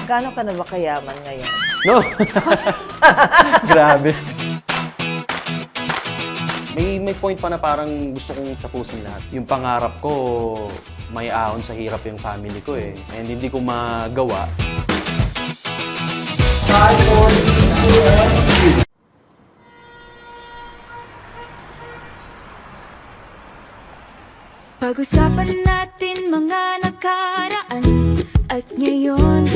Gaano ka na ba kayaman ngayon? No! Grabe. May point pa na parang gusto kong tapusin lahat. Yung pangarap ko, may ahon sa hirap yung family ko eh. And hindi ko magawa. Pag-usapan natin mga nakaraan at ngayon,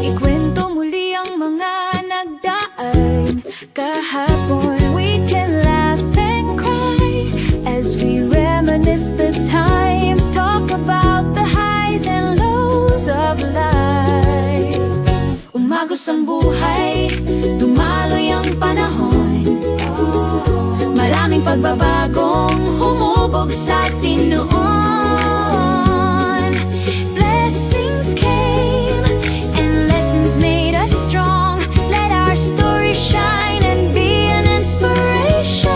ikwento muli ang mga nagdaan kahapon. We can laugh and cry as we reminisce the times, talk about the highs and lows of life. Umagos ang buhay, dumaloy ang panahon, maraming pagbabagong humubog sa atin noon. Blessings came and lessons made us strong. Let our story shine and be an inspiration.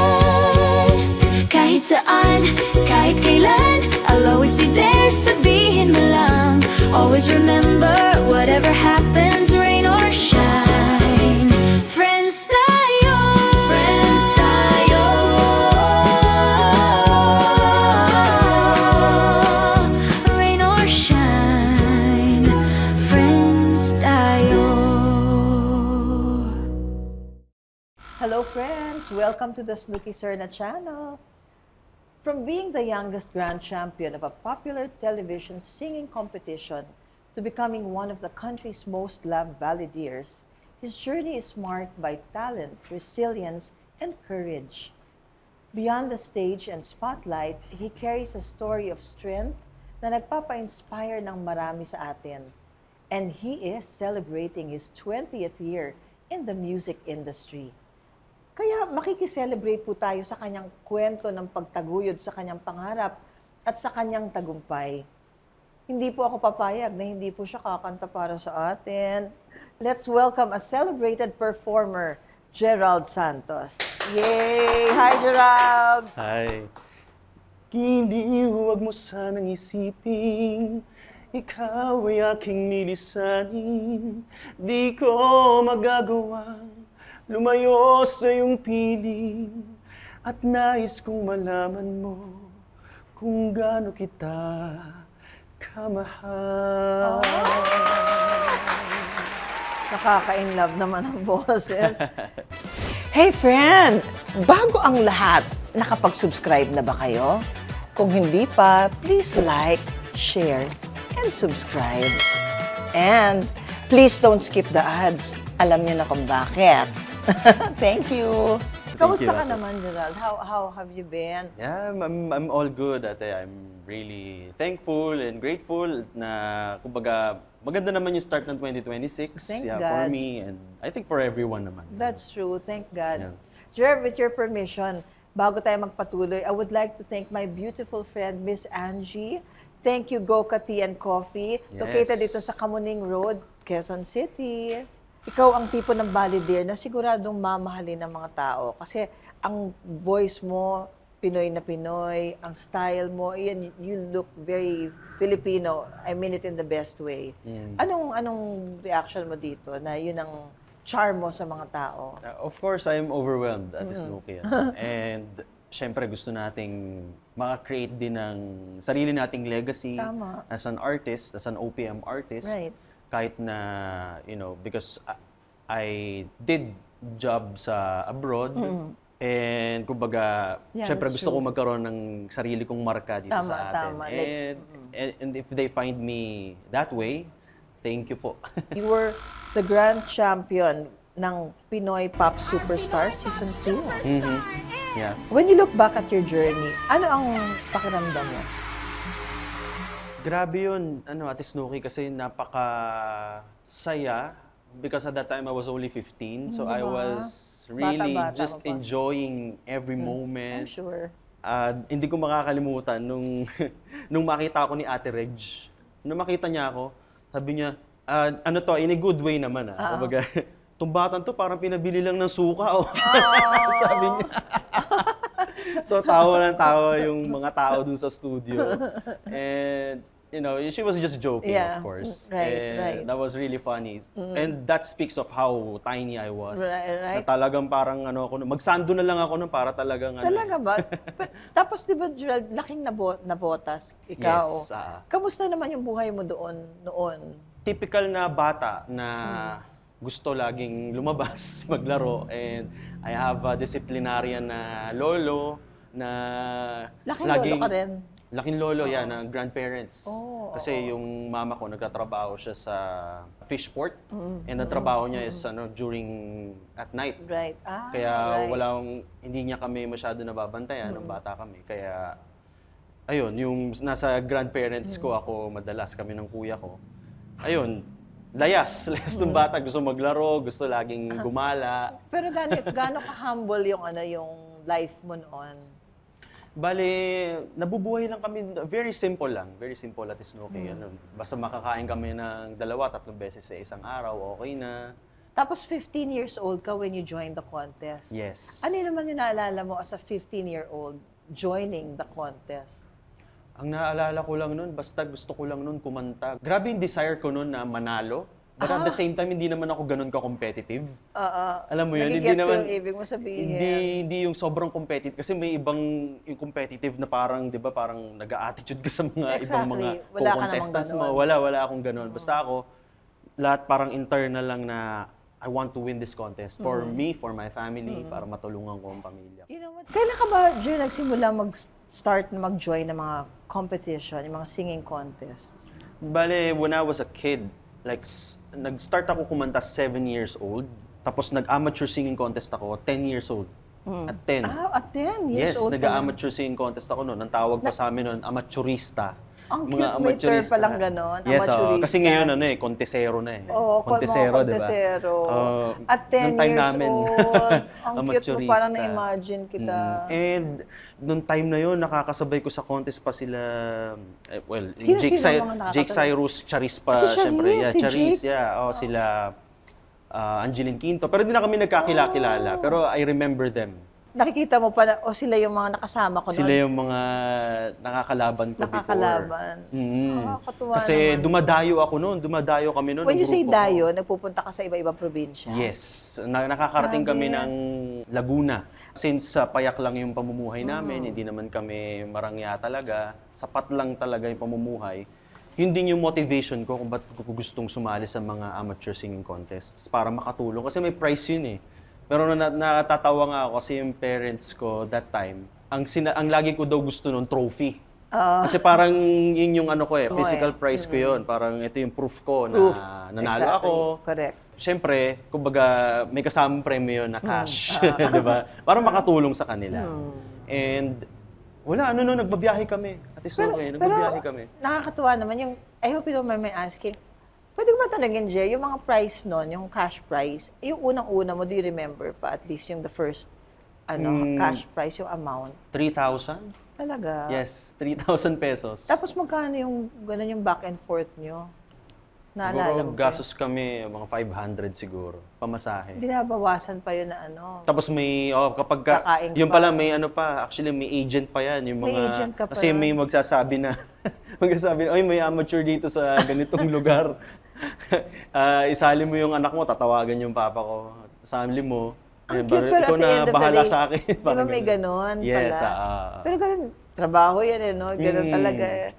Kahit saan, kahit kailan, I'll always be there, sabihin mo lang. Always remember, whatever happens, rain or shine, friends tayo. Friends tayo. Rain or shine, friends tayo. Hello friends! Welcome to the Snooki Serna channel. From being the youngest grand champion of a popular television singing competition to becoming one of the country's most loved balladeers, his journey is marked by talent, resilience, and courage. Beyond the stage and spotlight, he carries a story of strength na nagpapa-inspire ng marami sa atin. And he is celebrating his 20th year in the music industry. Kaya makikiselebrate po tayo sa kanyang kwento ng pagtaguyod sa kanyang pangarap at sa kanyang tagumpay. Hindi po ako papayag na hindi po siya kakanta para sa atin. Let's welcome a celebrated performer, Gerald Santos. Yay! Hi, Gerald! Hi. Hindi, huwag mo sanang isipin, ikaw ay aking nilisanin. Di ko magagawang lumayo sa iyong piling, at nais kong malaman mo kung gaano kita kamahal. Nakaka-inlove naman ang boses. Hey friend! Bago ang lahat, nakapag-subscribe na ba kayo? Kung hindi pa, please like, share, and subscribe. And please don't skip the ads. Alam niyo na kung bakit. Thank you. Kamusta ka Ate. naman, Gerald? How have you been? Yeah, I'm all good, ate. I'm really thankful and grateful na, kumbaga, maganda naman yung start ng 2026. Thank For God. me and I think for everyone naman. That's true. Thank God. Yeah. Gerald, with your permission, bago tayo magpatuloy, I would like to thank my beautiful friend, Miss Angie. Thank you, Goka Tea and Coffee, located Yes. dito sa Kamuning Road, Quezon City. Ikaw ang tipo ng balladeer na siguradong mamahalin ng mga tao kasi ang voice mo, Pinoy na Pinoy, ang style mo, yan, you look very Filipino. I mean it in the best way. Anong reaction mo dito na yun ang charm mo sa mga tao? Of course, I'm overwhelmed at Snooki. And syempre gusto nating maka-create din ng sarili nating legacy Tama. as an artist, as an OPM artist. Right. Kahit na, because I did job sa abroad. And kumbaga, Yeah, syempre that's gusto ko true. magkaroon ng sarili kong marka dito Tama, sa atin. tama. Like, And if they find me that way, thank you po. You were the grand champion ng Pinoy Pop Superstar Season 2. Mhm. Yeah. When you look back at your journey, ano ang pakiramdam mo? Grabe yun, Ate Snooki, kasi napaka-saya because at that time I was only 15. So I was really Bata-bata just ka pa. enjoying every I'm moment. sure. Hindi ko makakalimutan nung nung makita ako ni Ate Reg. Nung makita niya ako, sabi niya, ano to, in a good way naman Kumbaga, tong batang to parang pinabili lang ng suka sabi niya. So tawa ng tawa yung mga tao dun sa studio. And you know, she was just joking, Yeah, of course. right, And right. that was really funny. And that speaks of how tiny I was. Right. Na talagang parang ano ako, magsando na lang ako nun para talagang ano. Talaga ba? Tapos di ba, Gerald, laking nabotas, ikaw. Yes, Kamusta naman yung buhay mo doon, noon? Typical na bata na gusto laging lumabas, maglaro, and I have a disciplinarian na lolo na Laking lolo ka rin? Laking lolo, yan, ng grandparents. Oh, Kasi yung mama ko, nagtatrabaho siya sa fish port. And ang trabaho niya is during at night. Right. Kaya right. hindi niya kami masyado nababantayan nung bata kami. Kaya, ayun, yung nasa grandparents ko ako, madalas kami ng kuya ko. Ayun, layas ng bata. Gusto maglaro, gusto laging gumala. Pero gaano ka-humble yung life mo noon? Bale, nabubuhay lang kami, very simple lang. Very simple at Snooki. Basta makakain kami ng 2-3 beses sa isang araw, okay na. Tapos 15 years old ka when you joined the contest. Yes. Ano naman yung naalala mo as a 15-year-old joining the contest? Ang naalala ko lang nun, basta gusto ko lang nun kumanta. Grabe yung desire ko nun na manalo. But at the same time, hindi naman ako ganun ka-competitive. Alam mo yun, hindi Nagigets ko naman... yung ibig mo sabihin. Hindi yung sobrang competitive. Kasi may ibang yung competitive na parang, di ba, parang nag-a-attitude ka sa mga ibang mga Wala ka namang co-contestants mo. ganun. Wala akong ganun. Basta ako, lahat parang internal lang na I want to win this contest. For me, for my family, para matulungan ko ang pamilya. You know what? Kailan ka ba, Jun, nagsimula mag-start na mag-join ng mga competition, yung mga singing contests? Bale, when I was a kid, like, nag-start ako kumanta 7 years old. Tapos nag-amateur singing contest ako 10 years old. At 10. At 10 years Yes, old nag-amateur singing contest ako noon. Ang tawag pa sa amin noon, amateurista. Ang cute, may term palang ganon, Yes, amateurista. Kasi ngayon kontesero na eh. Oo, Kontesero, mga di ba? kontesero. Oo. At 10 Nung time years namin, old. Ang cute mo, amateurista. parang na-imagine kita. And nung time na yun, nakakasabay ko sa contest pa sila, Sino Jake, ang mga nakakasabay? Jake Cyrus, Charis pa, Si Charis, syempre. Yeah, si Charis, Jake? yeah. Oh, sila Angeline Quinto. Pero hindi na kami nagkakilala. Pero I remember them. Nakikita mo pa, sila yung mga nakasama ko Sila noon? yung mga nakakalaban ko Nakakalaban. before. Nakakatuwa Kasi naman. dumadayo ako noon, dumadayo kami noon. When ng you say grupo ko. dayo, nagpupunta ka sa iba-ibang probinsya? Yes. Nakakarating kami ng Laguna. Since payak lang yung pamumuhay namin, hindi naman kami marangya talaga, sapat lang talaga yung pamumuhay, yun din yung motivation ko kung ba't ko gustong sumali sa mga amateur singing contests para makatulong. Kasi may prize yun eh. Pero natatawa nga ako kasi yung parents ko that time, ang lagi ko daw gusto nun, trophy. Kasi parang yun yung ano ko eh, physical prize ko yun. Parang ito yung proof ko na nanalo Exactly. ako. Correct. Siyempre, kumbaga, may kasamang premyo na cash, di ba? Para makatulong sa kanila. And wala, nagbabiyahe kami. At least okay, nagbabiyahe kami. Nakakatuwa naman yung, I hope you don't mind my asking, pwede ko ba tanongin, Jay, yung mga prize nun, yung cash prize, yung unang-una mo, do you remember pa at least yung the first cash prize, yung amount? 3,000? Talaga? Yes, 3,000 pesos. Tapos magkano yung, ganun yung back and forth nyo? Naalala Siguro mo ba? gastos kami mga 500 siguro, pamasahe. Hindi nabawasan pa yun na Tapos may, kapag Kakain yung pa. pala may actually may agent pa yan. Yung May mga, agent ka pa. Kasi may magsasabi na, ay may amateur dito sa ganitong lugar. Isali mo yung anak mo, tatawagan yung papa ko. Isali mo, Ang yun, cute, pero ikaw at the na end of the bahala day, sa akin. di ba Parang may ganon Yes, pala? Pero ganun, trabaho yan eh, no? Ganun talaga eh.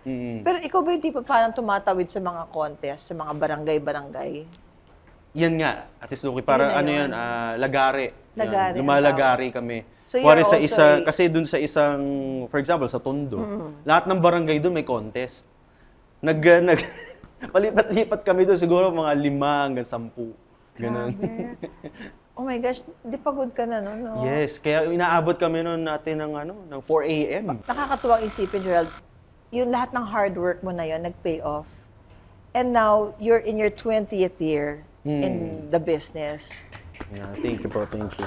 Pero ikaw ba yung tipo parang tumatawid sa mga contest, sa mga barangay-barangay? Yan nga, Ate Snooki, parang Yun na ano yun. yan, lagari. Lagari, Yan, lumalagari kami. So Kuwari you're sa also kasi dun sa isang, for example, sa Tondo, lahat ng barangay dun may contest. Palipat-lipat kami doon siguro mga 5 hanggang 10. Ganun. Oh my gosh, di pagod ka na, no? Yes, kaya inaabot kami noon natin ng 4 a.m. Nakakatuwang isipin, Gerald, yung lahat ng hard work mo na yun, nag-pay off. And now, you're in your 20th year in the business. Yeah, thank you po, thank you.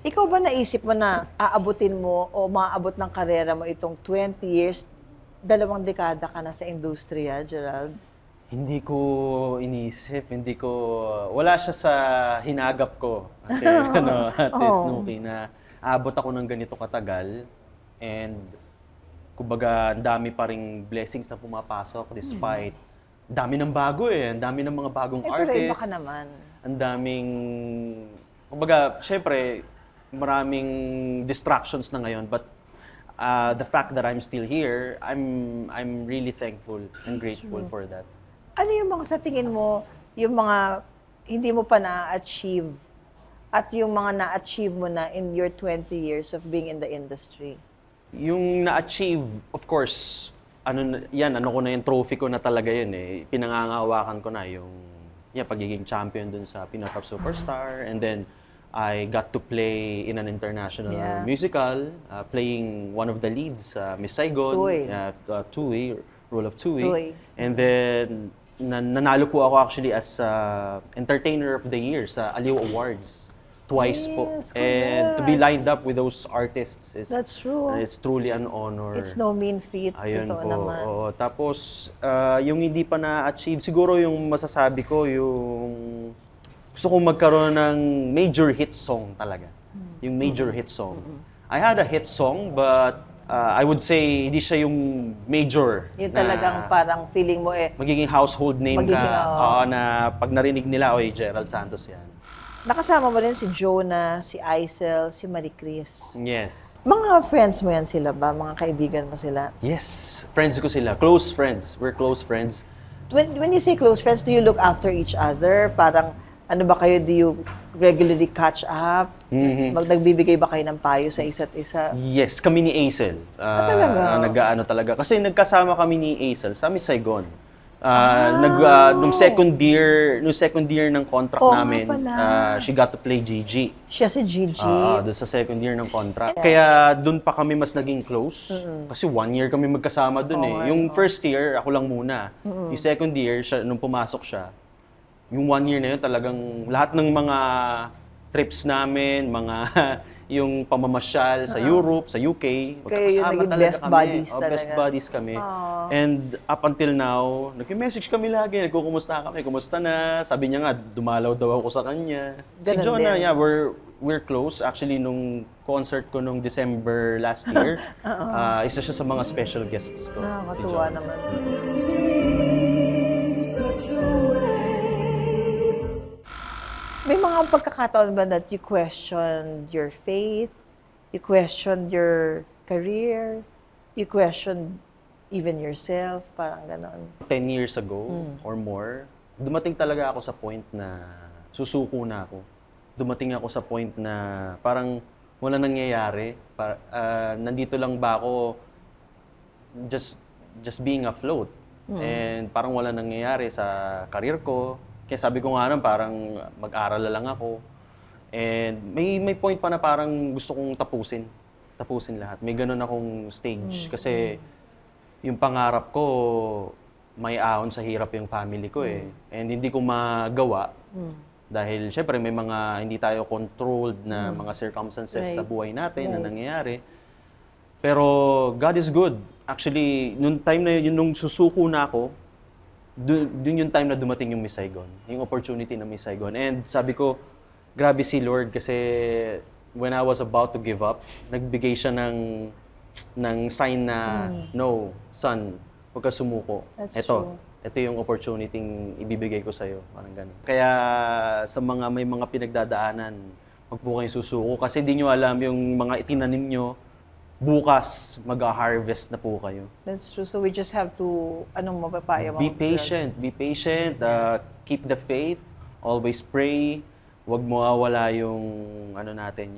Ikaw ba naisip mo na aabutin mo o maaabot ng karera mo itong 20 years, 2 dekada ka na sa industriya, Gerald? Hindi ko inisip, wala siya sa hinagap ko. Ate Snooki, na abot ako ng ganito katagal. And kumbaga, ang dami pa ring blessings na pumapasok despite dami ng bago ang dami ng mga bagong Pero artists. iba ka naman. Ang daming, kumbaga, syempre, maraming distractions na ngayon, but the fact that I'm still here, I'm really thankful and grateful for that. Ano yung mga sa tingin mo, yung mga hindi mo pa na-achieve at yung mga na-achieve mo na in your 20 years of being in the industry? Yung na-achieve, of course, ano ko na yung trophy ko na talaga yun eh. Pinangangawakan ko na yung pagiging champion dun sa Pinoy Pop Superstar. And then, I got to play in an international musical, playing one of the leads, Miss Saigon, Tui, role of Tui. And then, nanalo po ako actually as Entertainer of the Year sa Aliw Awards. Twice po. And to be lined up with those artists is That's true. It's truly an honor. It's no mean feat. Ayun Totoo po. naman. Oo. Tapos, yung hindi pa na-achieve, siguro yung masasabi ko, yung gusto kong magkaroon ng major hit song talaga. Yung major hit song. I had a hit song, but I would say hindi siya yung major. Yung talagang parang feeling mo magiging household name magiging, ka. Na pag narinig nila, oy, Gerald Santos yan. nakasama mo rin si Jonah, si Aisel, si Marie Chris. Yes. Mga friends mo yan sila ba? Mga kaibigan mo sila? Yes. Friends ko sila. Close friends. We're close friends. When you say close friends, do you look after each other? Parang, ano ba kayo, do you regularly catch up? Nagbibigay ba kayo ng payo sa isa't isa? Yes, kami ni Aisel. Talaga? Nag-ano talaga. Kasi nagkasama kami ni Aisel sa Miss Saigon. Nung second year ng contract namin, she got to play Gigi. Siya si Gigi. Doon sa second year ng contract. Kaya doon pa kami mas naging close. Kasi 1 year kami magkasama doon eh. Yung first year, ako lang muna. Yung second year, nung pumasok siya, yung 1 year na yun talagang lahat ng mga trips namin, mga yung pamamasyal sa Europe, sa UK, magkakasama talaga best kami. buddies talaga. Best buddies kami. And up until now, nag-message kami lagi, nagkukumusta kami, kumusta na? Sabi niya nga, dumalaw daw ako sa kanya. Si Ganun Jonah, din. we're close. Actually, nung concert ko nung December last year, isa siya sa mga special guests ko. Si Nakakatuwa Jonah. naman. May mga pagkakataon ba that you questioned your faith, you questioned your career, you questioned even yourself, parang ganon? 10 years ago or more, dumating talaga ako sa point na susuko na ako. Dumating ako sa point na parang wala nangyayari. Nandito lang ba ako just being afloat. And parang wala nangyayari sa career ko. Kaya sabi ko nga naman, parang mag-aral na lang ako. And may point pa na parang gusto kong tapusin lahat. May ganun akong stage. Kasi yung pangarap ko, may ahon sa hirap yung family ko eh. And hindi ko magawa. Dahil syempre may mga hindi tayo controlled na mga circumstances sa buhay natin na nangyayari. Pero God is good. Actually, nung time na yun, nung susuko na ako, dun yung time na dumating yung Miss Saigon, yung opportunity ng Miss Saigon. And sabi ko, grabe si Lord kasi when I was about to give up, nagbigay siya ng sign na, no, son, huwag ka sumuko. Ito yung opportunity ibibigay ko sa'yo. Parang ganun. Kaya sa may mga pinagdadaanan, huwag po kayong susuko kasi di nyo alam yung mga itinanim nyo, bukas mag-harvest na po kayo. That's true. So we just have to, anong mapapaya mo? Be patient. Keep the faith. Always pray. Huwag mawawala yung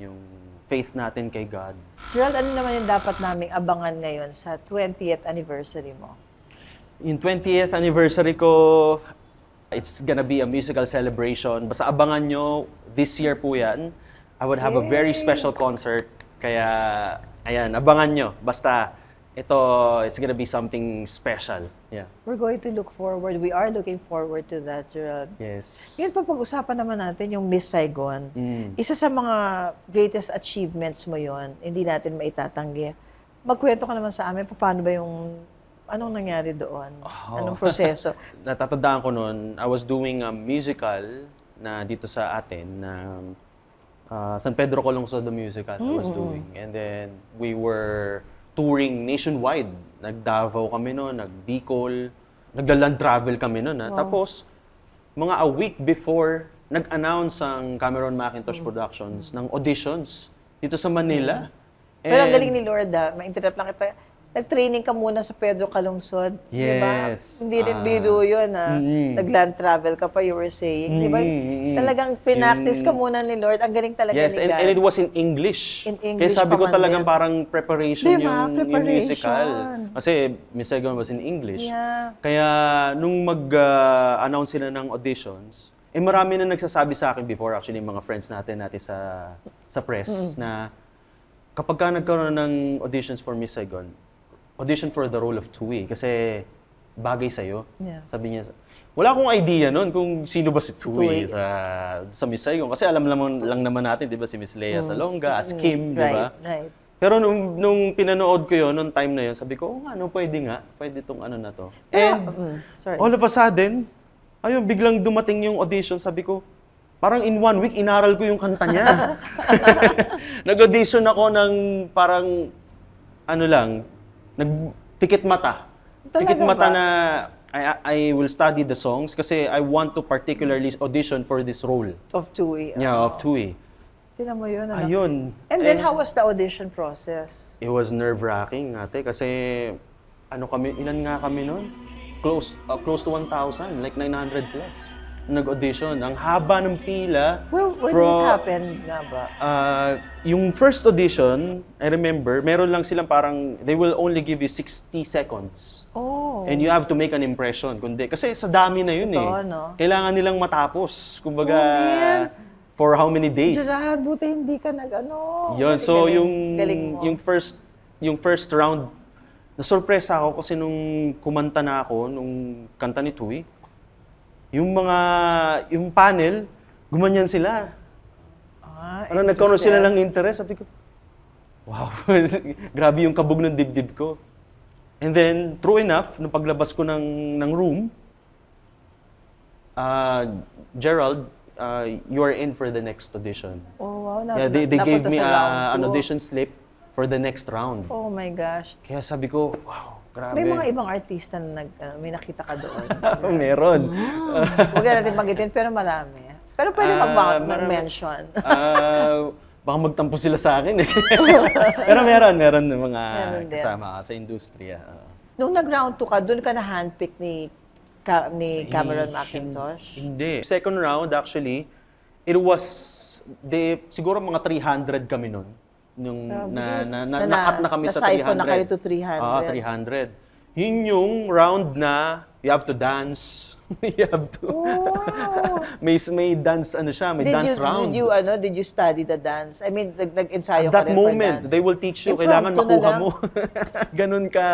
yung faith natin kay God. Gerald, ano naman yung dapat naming abangan ngayon sa 20th anniversary mo? Yung 20th anniversary ko, it's gonna be a musical celebration. Basta abangan nyo, this year po yan. I would have a very special concert. Kaya, ayan, abangan nyo. Basta, it's gonna be something special. Yeah. We're going to look forward. We are looking forward to that, Gerald. Yes. Ngayon, pag-usapan naman natin yung Miss Saigon. Isa sa mga greatest achievements mo yon, hindi natin maitatanggi. Magkwento ka naman sa amin, paano ba anong nangyari doon? Anong proseso? Natatandaan ko noon, I was doing a musical na dito sa atin na San Pedro Colong the musical I was doing. And then we were touring nationwide. Nag-Davao kami noon, nag-Bicol, nagla-land travel kami noon. Tapos, mga a week before, nag-announce ang Cameron Macintosh Productions ng auditions dito sa Manila. Pero ang And- galing ni Lord, ma-interrupt lang kita. Nag-training ka muna sa Pedro Calungsod, di ba? Yes. Hindi rin biro yun, Nag-land travel ka pa, you were saying, di ba? Talagang pinactice ka muna ni Lord. Ang galing talaga Yes, ni God. and it was in English. In English Kaya sabi pa ko man talagang din. parang preparation Diba? yung Preparation. musical. Kasi Miss Saigon was in English. Yeah. Kaya nung mag-announce sila ng auditions, marami na nagsasabi sa akin before, actually, mga friends natin sa press, na kapag ka nagkaroon ng auditions for Miss Saigon, audition for the role of Tui kasi bagay sa'yo. Yeah. Sabi niya, wala akong idea noon kung sino ba si Tui. Tui sa Miss Saigon. Kasi alam lang naman natin, di ba, si Miss Lea Salonga, as Kim, di ba? Right. Pero nung pinanood ko yun, nung time na yun, sabi ko, oh nga, no, pwede nga. Pwede itong ano na to. And Sorry. all of a sudden, ayun, biglang dumating yung audition. Sabi ko, parang in 1 week, inaral ko yung kanta niya. Nag-audition ako ng parang, ano lang, nagpikit mata. Talaga Pikit mata ba? na I will study the songs kasi I want to particularly audition for this role. Of Tui. Yeah, of Tui. Tinan mo yun, ano? Ayun. And then, how was the audition process? It was nerve-wracking, ate, kasi ano kami, ilan nga kami noon? Close to 1,000, like 900 plus. Nag-audition. Ang haba ng pila. Well, when did it happen nga ba? Yung first audition, I remember, meron lang silang parang, they will only give you 60 seconds. Oh. And you have to make an impression. Kundi, kasi sa dami na yun Totoo, eh. no? Kailangan nilang matapos. Kumbaga, man. for how many days? Gerard, buti hindi ka nag-ano. Yun, so Galing mo. yung first round, nasurpresa ako kasi nung kumanta na ako, nung kanta ni Tui, yung panel, gumanyan sila. Ano, nagkaroon sila ng interest. Sabi ko, wow, grabe yung kabog ng dibdib ko. And then, true enough, nung paglabas ko ng room, Gerald, you are in for the next audition. Oh, wow. Yeah, they gave napunta me sa round an two. audition slip for the next round. Oh my gosh. Kaya sabi ko, wow, grabe. May mga ibang artista na may nakita ka doon. Meron. Huwag na natin magitin, pero marami. Pero pwede mag-mention. Baka magtampo sila sa akin eh. Pero meron ng mga Meron din. kasama sa industriya. Nung nag-round 2 ka, doon ka na handpick ni Cameron Macintosh? Hindi. Second round, actually, it was, siguro mga 300 kami nun. Nung nakat na kami sa 300. Na-siphon na kayo to 300. 300. Yun yung round na you have to dance. You have to. Wow. may dance, ano siya, may dance round. Did you study the dance? I mean, nag-ensayo ka At that rin for moment, dance? they will teach you, Impromptu kailangan na makuha lang. mo. Ganun ka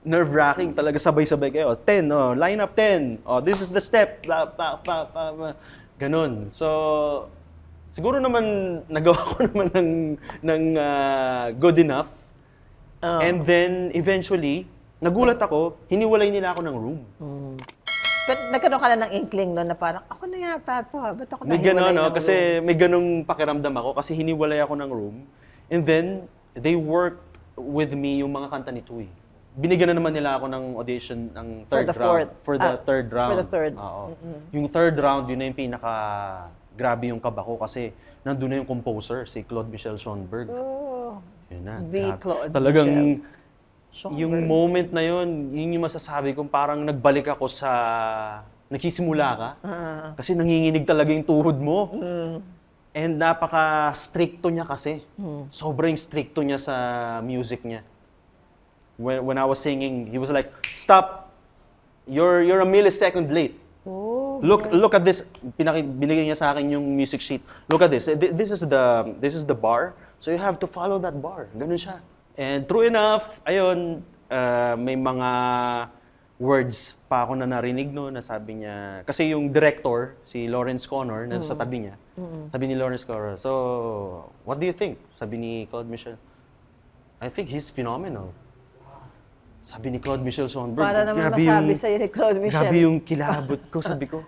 nerve-wracking, talaga sabay-sabay kayo. 10, line up 10. Oh, this is the step. Ganun. So, siguro naman, nagawa ko naman ng good enough. And then, eventually, nagulat ako, hiniwalay nila ako ng room. But nagkaroon ka na ng inkling no, na parang, ako na yata ito Ba't ako May nahiwalay gano'n, ng kasi room? may ganung pakiramdam ako kasi hiniwalay ako ng room. And then, they worked with me yung mga kanta ni Tui. Binigyan na naman nila ako ng audition ng For third the round. fourth. For the third round. For the third. Oo. Yung third round, yun na yung grabe yung kaba ko kasi nandun na yung composer, si Claude Michel Schoenberg. Oh, Yun na. The grabe. Claude Talagang, Michel Schoenberg. yung moment na yun, yun yung masasabi kong parang nagbalik ako sa, nagsisimula ka. Kasi nanginginig talaga yung tuhod mo. And napaka-stricto niya kasi. Sobrang stricto niya sa music niya. When I was singing, he was like, "Stop! You're a millisecond late. Oh, Look at this." Binigay niya sa akin yung music sheet. Look at this. This is the bar. So you have to follow that bar. Ganun siya. And true enough, ayun, may mga words pa ako na narinig no, na sabi niya, kasi yung director, si Lawrence Connor, na sa tabi niya, sabi ni Lawrence Connor, "So, what do you think?" Sabi ni Claude Michel, "I think he's phenomenal." Sabi ni Claude Michel Schoenberg, para naman grabe masabi sa'yo ni Claude Michel. Grabe yung kilabot ko. Sabi ko,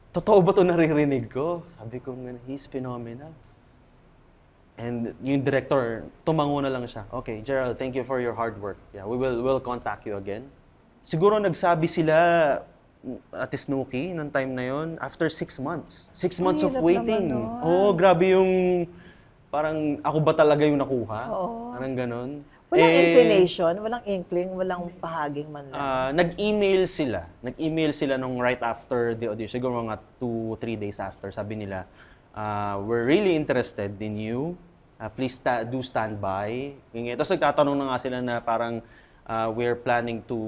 totoo ba ito naririnig ko? Sabi ko, he's phenomenal. And yung director, tumango na lang siya. Okay, Gerald, thank you for your hard work. Yeah, we'll contact you again. Siguro nagsabi sila, Ate Snooki, nung time na yon after 6 months. 6 months of hirap waiting. naman nun. Oo, grabe yung, parang ako ba talaga yung nakuha? Oo. Parang ganon. Walang inclination, walang inkling, walang pahaging man lang. Nag-email sila. Nag-email sila nung right after the audition. Siguro mga 2-3 days after. Sabi nila, we're really interested in you. Please do stand by. Ganyan. Tapos nagtatanong na nga sila na parang we're planning to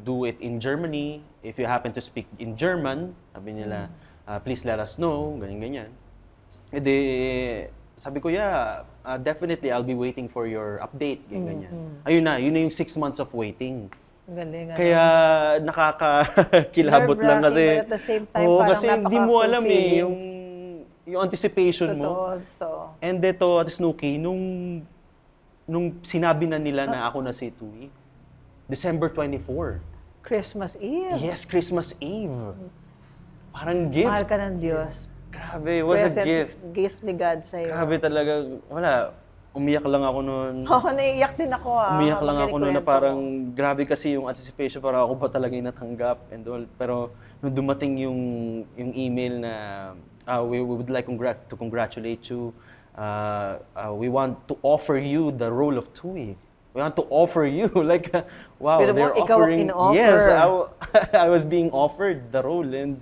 do it in Germany. If you happen to speak in German, sabi nila, please let us know. Ganyan-ganyan. E di, sabi ko, yeah, definitely I'll be waiting for your update. Ganyan. Ayun na, yun na yung 6 months of waiting. Galing, ano? Kaya nakakakilabot lang kasi. Nerve-wracking, but at the same time, Oo, parang kasi hindi mo alam napaka-fulfilling. yung anticipation mo. Totoo. And ito, Ate Snooki, nung sinabi na nila na ako na si Tui, December 24. Christmas Eve. Yes, Christmas Eve. Parang gift. Mahal ka ng Diyos. Grabe, it was a Present gift. gift ni God sa'yo. Grabe talaga. Wala, umiyak lang ako noon. Oo, naiiyak din ako Umiyak lang habang ako noon na kinikwento parang mo. grabe kasi yung anticipation para ako ba talaga yung natanggap and all. Pero nung dumating yung email na we would like to congratulate you. We want to offer you the role of Tui. We want to offer you like wow, Pero they're ikaw ang offering. in-offer. Yes, I was being offered the role and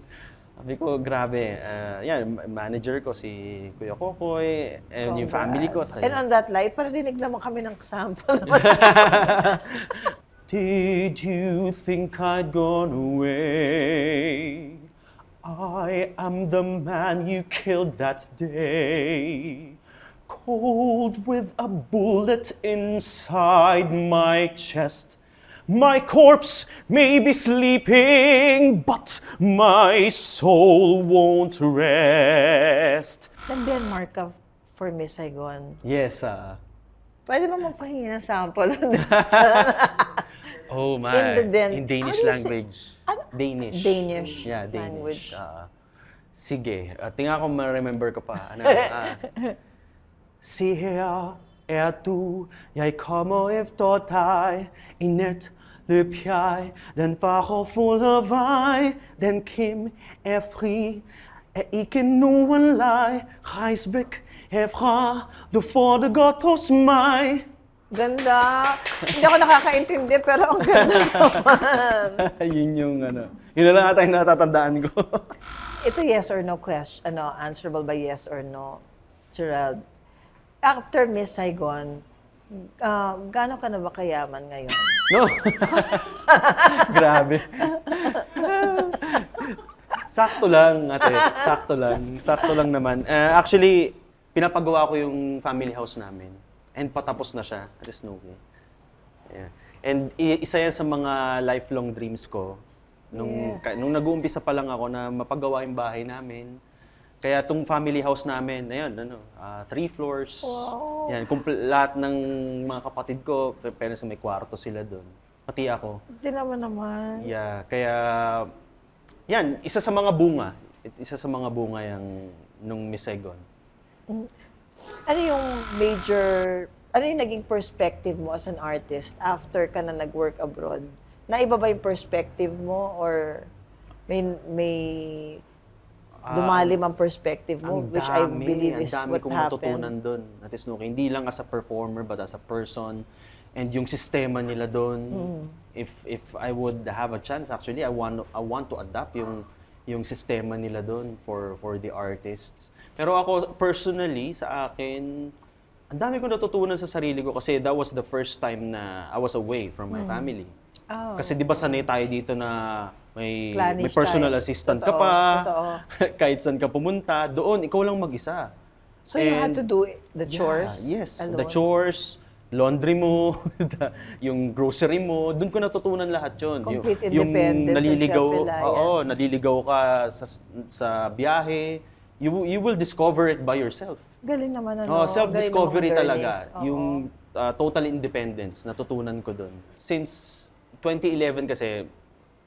sabi ko, grabe. Yan, manager ko si Kuya Kokoy and yung family ko. And on that light, parinig naman kami ng sample. Did you think I'd gone away? I am the man you killed that day. Cold with a bullet inside my chest. My corpse may be sleeping, but my soul won't rest. And then, Marka, for Miss Saigon, Yes, pwede ba magpahingi ng sample? oh my, in Danish How do you say- language. Danish. Danish Yeah, language. Danish. Sige, tingnan ko ma-remember ko pa. Ano, Se her du, jeg kommer efter dig. I nat løb jeg den farefulde vej. Den Kim fri, ikke nogen leg. Rejs væk herfra, du får det godt hos mig. Ganda. Hindi ako nakakaintindi, pero ang ganda naman. Yun yung ano. Yun na lang ata yung natatandaan ko. Ito yes or no question, answerable by yes or no, Gerald. After Miss Saigon, gaano ka na ba kayaman ngayon? No? Grabe. Sakto lang, ate. Sakto lang. Sakto lang naman. Actually, pinapagawa ko yung family house namin. And patapos na siya, Ate Snooki. Yeah. And isa yan sa mga lifelong dreams ko. Nung nag-uumpisa pa lang ako na mapagawa yung bahay namin. Kaya itong family house namin, ayan, 3 floors. Wow. Yan, lahat ng mga kapatid ko, pero may kwarto sila doon. Pati ako. Hindi naman. Yeah, kaya yan, isa sa mga bunga. Isa sa mga bunga yung nung Miss Saigon. Ano yung naging perspective mo as an artist after ka na nag-work abroad? Naiba ba yung perspective mo or may lumalim ang perspective mo, which I believe is what Ang dami kong natutunan doon, Ate Snooki. Hindi lang as a performer, but as a person. And yung sistema nila doon, if I would have a chance, actually, I want to adapt yung sistema nila doon for the artists. Pero ako, personally, sa akin, ang dami kong natutunan sa sarili ko kasi that was the first time na I was away from my family. Oh. Kasi di ba sanay tayo dito na may Clannish personal tayo. assistant ka Totoo, pa, totoo. kahit saan ka pumunta, doon, ikaw lang mag-isa. So you had to do the chores Yes, alone? the chores, laundry mo, yung grocery mo, doon ko natutunan lahat yun. Complete independence and self-reliance. Oo, naliligaw ka sa biyahe, you will discover it by yourself. Galing naman Self-discovery galing ng mga talaga. learnings. Oo. Yung total independence, natutunan ko doon. Since 2011 kasi,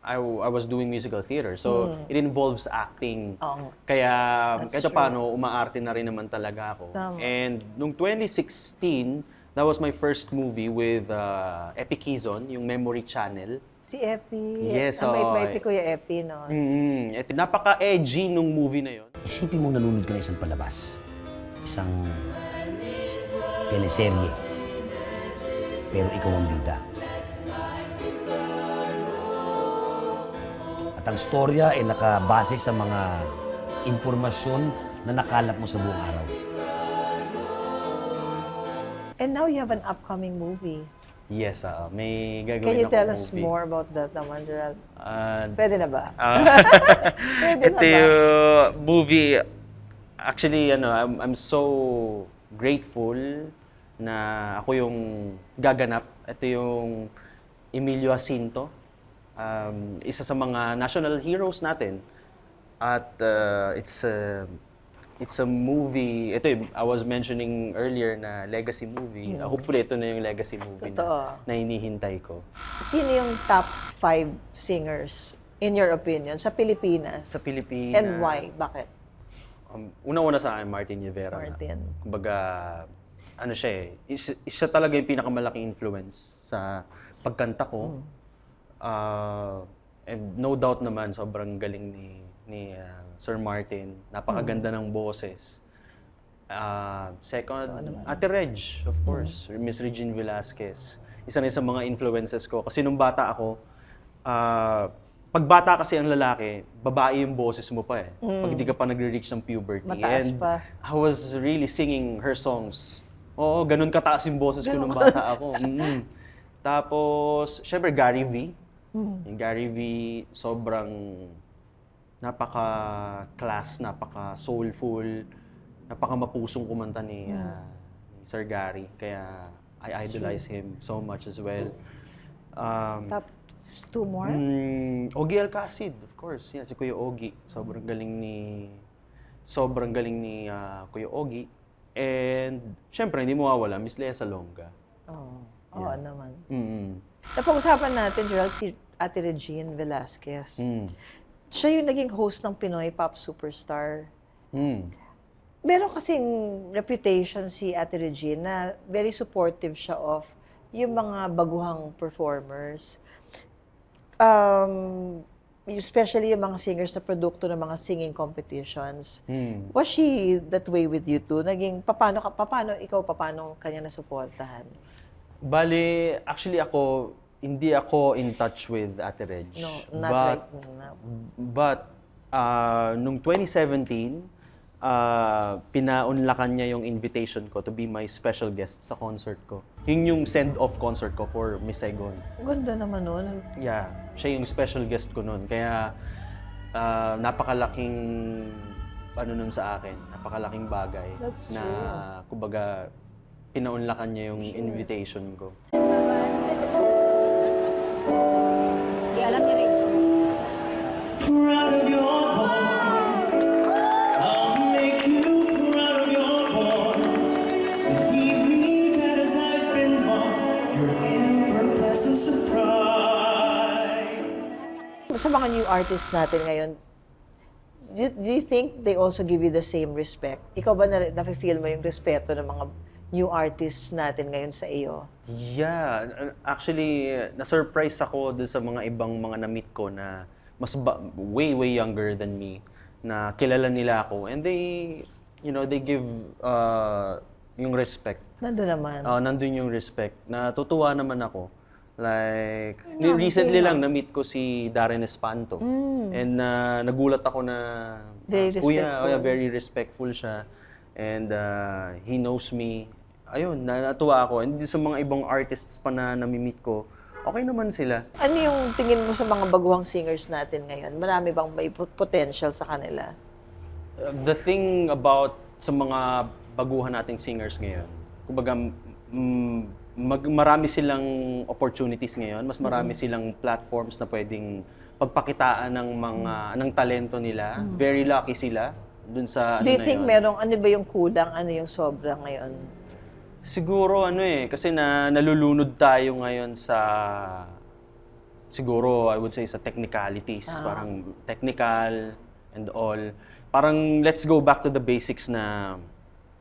I was doing musical theater. So, it involves acting. Oo. Kaya, That's kahit paano, umaarte na rin naman talaga ako. Tama. And nung 2016, that was my first movie with Epi Quizon, yung Memory Channel. Si Epi. Yes, Ang oo. bait-bait ni Kuya Epi, no? Napaka-edgy nung movie na yon. Isipin mong nanonood ka na isang palabas. Isang teleserye. Pero ikaw ang bida. At ang storya ay nakabase sa mga impormasyon na nakalap mo sa buong araw. And now you have an upcoming movie. Yes, may gagawin Can you akong tell us movie. more about that naman, Gerald? Ah, Pwede na ba? Pwede na ito ba? yung movie, actually, I'm so grateful na ako yung gaganap. Ito yung Emilio Jacinto, isa sa mga national heroes natin. At it's a movie, I was mentioning earlier na legacy movie. Hopefully, ito na yung legacy movie Totoo. na hinihintay ko. Sino yung top 5 singers, in your opinion, sa Pilipinas? Sa Pilipinas. And why? Bakit? Una-una sa akin, Martin Rivera. Martin. Kumbaga, siya isa talaga yung pinakamalaking influence sa pagkanta ko. And no doubt naman, sobrang galing ni Sir Martin. Napakaganda ng boses. Second, Ate Reg, of course. Miss Regine Velasquez. Isa rin sa mga influences ko. Kasi nung bata ako, pag bata kasi ang lalaki, babae yung boses mo pa eh. Pag hindi ka pa nagre-reach ng puberty. Mataas And pa. I was really singing her songs. Oo, ganun kataas yung boses ko nung bata ako. Tapos, syempre, Gary V. Yung Gary V, sobrang napaka-class, napaka-soulful, napaka-mapusong kumanta ni Sir Gary. Kaya I idolize him so much as well. Top 2 more? Ogie Alcacid, of course. Yeah, si Kuya Ogie. Sobrang galing ni Kuya Ogie. And, syempre, hindi mawawala, Miss Lea Salonga. Oo naman. Mm-hmm. Napag-usapan natin, Gerald, si Ate Regine Velasquez. Siya yung naging host ng Pinoy Pop Superstar. Meron kasing reputation si Ate Regine na very supportive siya of yung mga baguhang performers. Especially yung mga singers na produkto ng mga singing competitions. Was she that way with you too? Naging, paano kanya nasuportahan? Bale, actually hindi ako in touch with Ate Reg. No, not right now. But, nung 2017, pinaunlakan niya yung invitation ko to be my special guest sa concert ko. Yun yung send-off concert ko for Miss Saigon. Ganda naman nun. Yeah, siya yung special guest ko nun. Kaya, napakalaking, nun sa akin, napakalaking bagay. That's na, true. kumbaga, pinaunlakan niya yung invitation ko. Di alam niya rin. Proud of your boy, I'll make you proud of your boy. Believe me that as I've been born, you're in for a pleasant surprise. Sa mga new artists natin ngayon, do you think they also give you the same respect? Ikaw ba nafe-feel mo yung respeto ng mga new artists natin ngayon sa iyo? Yeah, actually, na-surprise ako dun sa mga ibang mga na-meet ko na way younger than me, na kilala nila ako. And they give yung respect. Nandun naman. Nandun yung respect. Natutuwa naman ako. Like, recently lang na-meet ko si Darren Espanto. And nagulat ako na Very respectful. very respectful siya. And he knows me. Ayun, natuwa ako. And sa mga ibang artists pa na nami-meet ko, okay naman sila. Ano yung tingin mo sa mga baguhang singers natin ngayon? Marami bang may potential sa kanila? The thing about sa mga baguhan nating singers ngayon, kumbaga, marami silang opportunities ngayon, mas marami silang platforms na pwedeng pagpakitaan ng talento nila. Very lucky sila dun sa Do you think ano ba yung kulang, ano yung sobra ngayon? Siguro kasi nalulunod tayo ngayon sa siguro I would say sa technicalities, parang technical and all. Parang let's go back to the basics na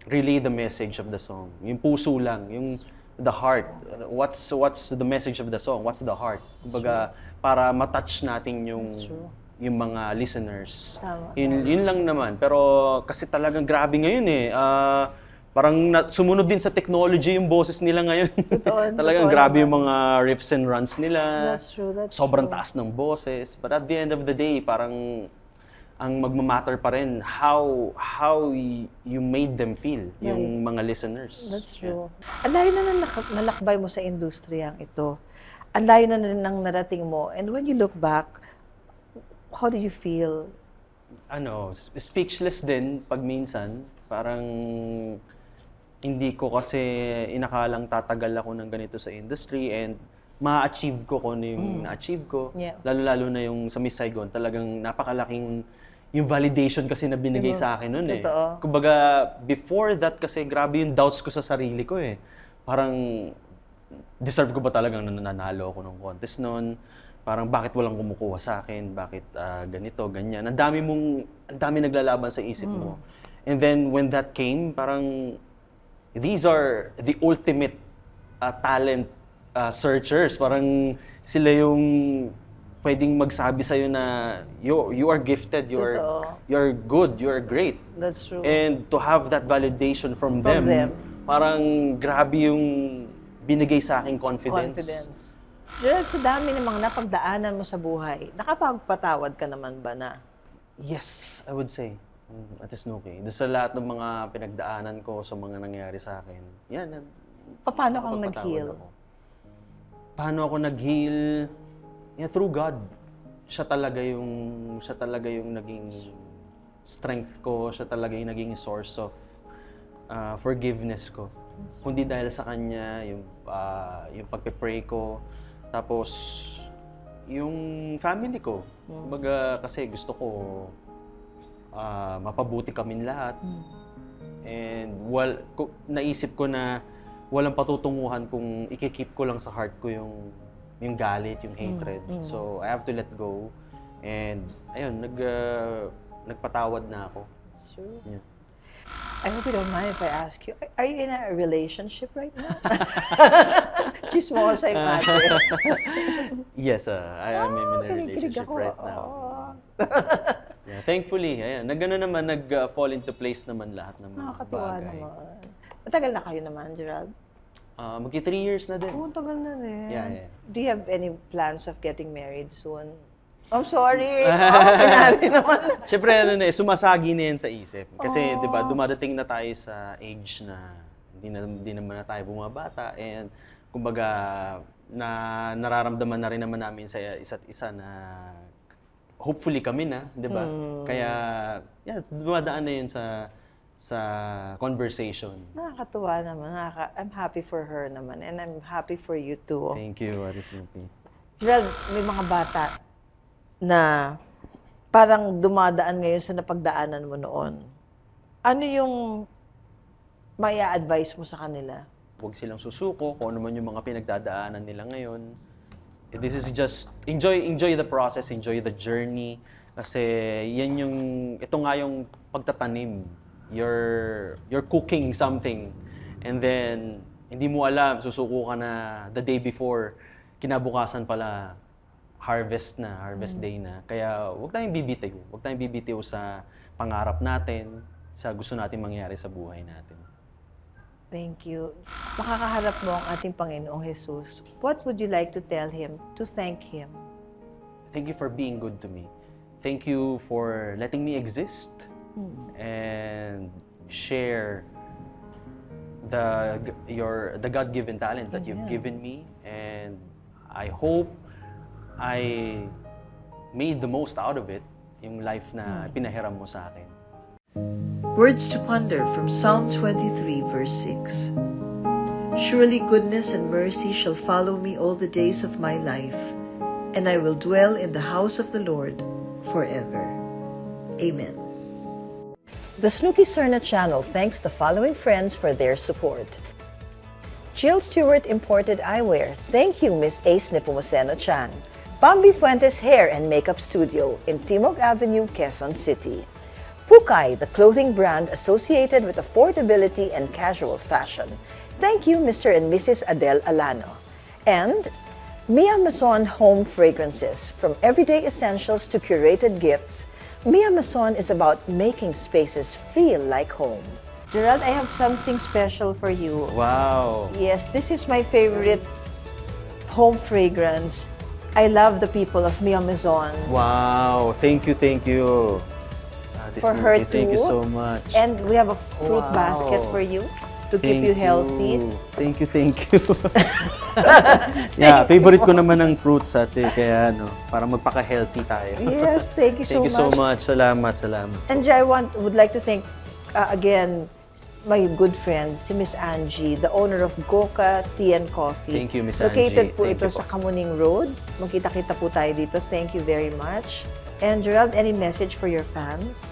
relay the message of the song. Yung puso lang, yung the heart. What's the message of the song? What's the heart? Kumbaga, para matouch natin yung mga listeners. Tama. Yun lang naman. Pero kasi talagang grabe ngayon eh. Parang sumunod din sa technology yung boses nila ngayon. Talagang totoo grabe naman. yung mga riffs and runs nila. That's true, that's Sobrang true. taas ng boses. But at the end of the day, parang ang magmamatter pa rin how you made them feel, yung mga listeners. That's true. Ang layo na nalakbay mo sa industriyang ito. Ang layo na nang narating mo. And when you look back, how did you feel? Speechless din pag minsan. Parang hindi ko kasi inakalang tatagal ako ng ganito sa industry and ma-achieve ko kung ano yung na-achieve ko. Yeah. Lalo-lalo na yung sa Miss Saigon, talagang napakalaking yung validation kasi na binigay sa akin nun eh. Totoo. Kumbaga, before that kasi grabe yung doubts ko sa sarili ko eh. Parang, deserve ko ba talagang nanalo ako ng contest noon? Parang bakit walang kumukuha sa akin? Bakit ganito, ganyan? Ang dami naglalaban sa isip mo. And then when that came, parang these are the ultimate talent searchers. Parang sila yung pwedeng magsabi sa'yo na you are gifted, you're good, you're great. That's true. And to have that validation from them, parang grabe yung binigay sa aking confidence. Gerald, sa dami ng mga napagdaanan mo sa buhay, nakapagpatawad ka naman ba na? Yes, I would say. Ate Snooki. Doon sa lahat ng mga pinagdaanan ko, sa mga nangyari sa akin, yan. Paano kang nakapagpatawad nag-heal? ako. Paano ako nag-heal? Yeah, through God. Siya talaga yung naging strength ko. Siya talaga yung naging source of forgiveness ko. Kundi dahil sa Kanya, yung pagpe-pray ko. Tapos, yung family ko. Kumbaga, kasi gusto ko mapabuti kaming lahat. And naisip ko na walang patutunguhan kung ikikip ko lang sa heart ko yung galit, yung hatred. So, I have to let go. And, ayun, nagpatawad na ako. Sure. Yeah. I hope you don't mind if I ask you, are you in a relationship right now? Chismosa yung ate. Yes, I am in a Kinikilig relationship ako. right now. Yeah, thankfully, ayan, nag-fall into place naman lahat ng mga Nakakatuwa bagay. naman. Matagal na kayo naman, Gerald? Magki 3 years na din. Oo, tagal na rin. Yeah. Do you have any plans of getting married soon? I'm sorry. Pinali naman. Siyempre, sumasagi na yan sa isip. Kasi, di ba, dumadating na tayo sa age na hindi naman na tayo bumabata. And, kumbaga, nararamdaman na rin naman namin sa isa't isa na hopefully kami na, di ba? Kaya, yeah, dumadaan na yun sa conversation. Nakakatuwa naman. I'm happy for her naman. And I'm happy for you too. Thank you, Ate Snoopy. Gerald, may mga bata na parang dumadaan ngayon sa napagdaanan mo noon. Ano yung maya advice mo sa kanila? Huwag silang susuko kung ano man yung mga pinagdadaanan nila ngayon. This is just, enjoy the process, enjoy the journey. Kasi ito nga yung pagtatanim. You're cooking something. And then, hindi mo alam, susuko ka na the day before, kinabukasan pala, harvest day na. Kaya huwag tayong bibitiw. Huwag tayong bibitiw sa pangarap natin, sa gusto natin mangyari sa buhay natin. Thank you. Makakaharap mo ang ating Panginoong Jesus. What would you like to tell Him, to thank Him? Thank you for being good to me. Thank you for letting me exist and share the God-given talent that you've given me. And I hope I made the most out of it, yung life na pinahiram mo sa akin. Words to ponder from Psalm 23, verse 6. Surely goodness and mercy shall follow me all the days of my life, and I will dwell in the house of the Lord forever. Amen. The Snooki Serna channel thanks the following friends for their support. Jill Stewart Imported Eyewear. Thank you, Miss Ace Nepomuceno Chan. Bambi Fuentes Hair and Makeup Studio in Timog Avenue, Quezon City. Pukay, the clothing brand associated with affordability and casual fashion. Thank you, Mr. and Mrs. Adele Alano. And Mia Mason Home Fragrances. From everyday essentials to curated gifts, Mia Mason is about making spaces feel like home. Gerald, I have something special for you. Wow. Yes, this is my favorite home fragrance. I love the people of Mia Maison. Wow. Thank you, thank you. Ate For her Snooki, thank you too. so much. And we have a fruit Wow. basket for you to keep you healthy. Thank you, thank you. Yeah, favorite ko naman ang fruits ate, kaya para magpaka-healthy tayo. Yes, thank you so Thank you so much. much. Salamat, salamat. And I would like to thank again my good friend, si Miss Angie, the owner of Goka Tea and Coffee. Thank you, Miss Located Angie. po Thank ito you sa po. Kamuning Road. Magkita-kita po tayo dito. Thank you very much. And Gerald, any message for your fans?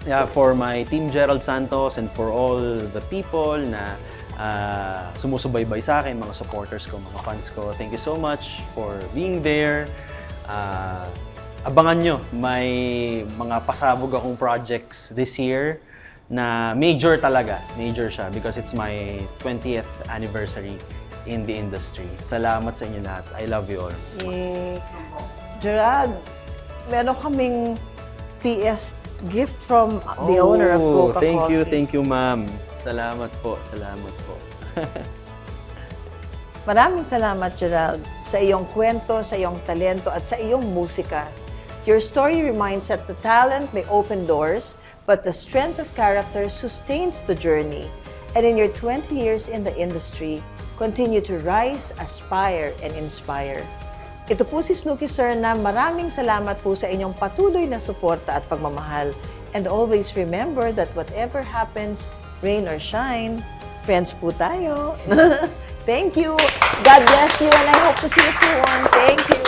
Yeah, for my team Gerald Santos and for all the people na sumusubaybay sa akin, mga supporters ko, mga fans ko, thank you so much for being there. Abangan nyo, may mga pasabog akong projects this year na major talaga. Major siya because it's my 20th anniversary in the industry. Salamat sa inyo lahat. I love you all. Eh, Gerald, meron kaming PS gift from the owner of Goka Coffee. Thank you, ma'am. Salamat po, salamat po. Maraming salamat, Gerald, sa iyong kwento, sa iyong talento, at sa iyong musika. Your story reminds that the talent may open doors, but the strength of character sustains the journey. And in your 20 years in the industry, continue to rise, aspire, and inspire. Ito po si Snooki Serna. Maraming salamat po sa inyong patuloy na suporta at pagmamahal. And always remember that whatever happens, rain or shine, friends po tayo. Thank you. God bless you and I hope to see you soon. Thank you.